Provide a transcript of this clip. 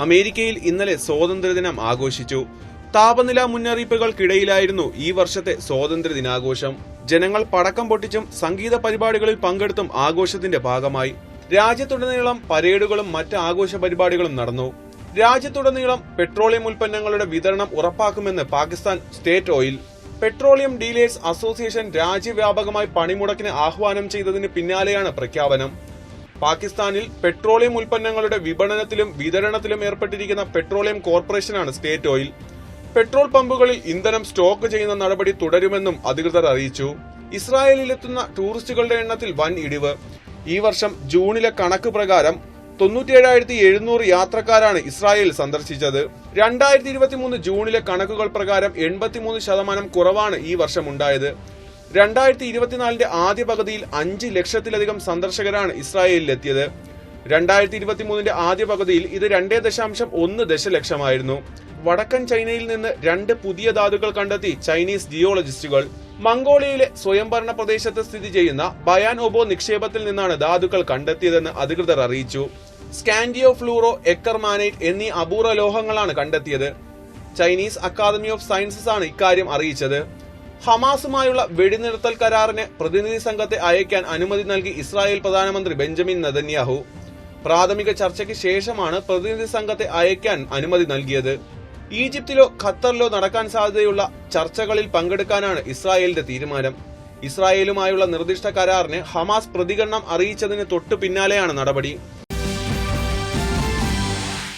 അമേരിക്കയിൽ ഇന്നലെ സ്വാതന്ത്ര്യദിനം ആഘോഷിച്ചു. താപനില മുന്നറിയിപ്പുകൾക്കിടയിലായിരുന്നു ഈ വർഷത്തെ സ്വാതന്ത്ര്യദിനാഘോഷം. ജനങ്ങൾ പടക്കം പൊട്ടിച്ചും സംഗീത പരിപാടികളിൽ പങ്കെടുത്തും ആഘോഷത്തിന്റെ ഭാഗമായി. രാജ്യത്തുടനീളം പരേഡുകളും മറ്റ് ആഘോഷ പരിപാടികളും നടന്നു. രാജ്യത്തുടനീളം പെട്രോളിയം ഉൽപ്പന്നങ്ങളുടെ വിതരണം ഉറപ്പാക്കുമെന്ന് Pakistan state oil. Petroleum dealers association രാജ്യവ്യാപകമായി പണിമുടക്കിന് ആഹ്വാനം ചെയ്തതിന് പിന്നാലെയാണ് പ്രഖ്യാപനം. പാകിസ്ഥാനിൽ പെട്രോളിയം ഉൽപ്പന്നങ്ങളുടെ വിപണനത്തിലും വിതരണത്തിലും ഏർപ്പെട്ടിരിക്കുന്ന പെട്രോളിയം കോർപ്പറേഷനാണ് സ്റ്റേറ്റ് ഓയിൽ. പെട്രോൾ പമ്പുകളിൽ ഇന്ധനം സ്റ്റോക്ക് ചെയ്യുന്ന നടപടി തുടരുമെന്നും അധികൃതർ അറിയിച്ചു. ഇസ്രായേലിലെത്തുന്ന ടൂറിസ്റ്റുകളുടെ എണ്ണത്തിൽ വൻ ഇടിവ്. ഈ വർഷം ജൂണിലെ കണക്ക് പ്രകാരം 97,700 യാത്രക്കാരാണ് ഇസ്രായേൽ സന്ദർശിച്ചത്. 2023 ജൂണിലെ കണക്കുകൾ പ്രകാരം 83% കുറവാണ് ഈ വർഷം ഉണ്ടായത്. 2024 ആദ്യ പകുതിയിൽ 5 ലക്ഷത്തിലധികം സന്ദർശകരാണ് ഇസ്രായേലിലെത്തിയത്. 2023 ആദ്യ പകുതിയിൽ ഇത് 2.1 ദശലക്ഷമായിരുന്നു. വടക്കൻ ചൈനയിൽ നിന്ന് 2 പുതിയ ധാതുക്കൾ കണ്ടെത്തി ചൈനീസ് ജിയോളജിസ്റ്റുകൾ. മംഗോളിയയിലെ സ്വയംഭരണ പ്രദേശത്ത് സ്ഥിതി ചെയ്യുന്ന ബയാൻ ഒബോ നിക്ഷേപത്തിൽ നിന്നാണ് ധാതുക്കൾ കണ്ടെത്തിയതെന്ന് അധികൃതർ അറിയിച്ചു. സ്കാൻഡിയോ ഫ്ലൂറോ, എക്കർമാനൈറ്റ് എന്നീ അപൂർവ ലോഹങ്ങളാണ് കണ്ടെത്തിയത്. ചൈനീസ് അക്കാദമി ഓഫ് സയൻസസ് ആണ് ഇക്കാര്യം അറിയിച്ചത്. ഹമാസുമായുള്ള വെടിനിർത്തൽ കരാറിന് പ്രതിനിധി സംഘത്തെ അയക്കാൻ അനുമതി നൽകി ഇസ്രായേൽ പ്രധാനമന്ത്രി ബെഞ്ചമിൻ നെതന്യാഹു. പ്രാഥമിക ചർച്ചയ്ക്ക് ശേഷമാണ് പ്രതിനിധി സംഘത്തെ അയക്കാൻ അനുമതി നൽകിയത്. ഈജിപ്തിലോ ഖത്തറിലോ നടക്കാൻ സാധ്യതയുള്ള ചർച്ചകളിൽ പങ്കെടുക്കാനാണ് ഇസ്രായേലിന്റെ തീരുമാനം. ഇസ്രായേലുമായുള്ള നിർദ്ദിഷ്ട കരാറിന് ഹമാസ് പ്രതികരണം അറിയിച്ചതിന് തൊട്ടു പിന്നാലെയാണ് നടപടി.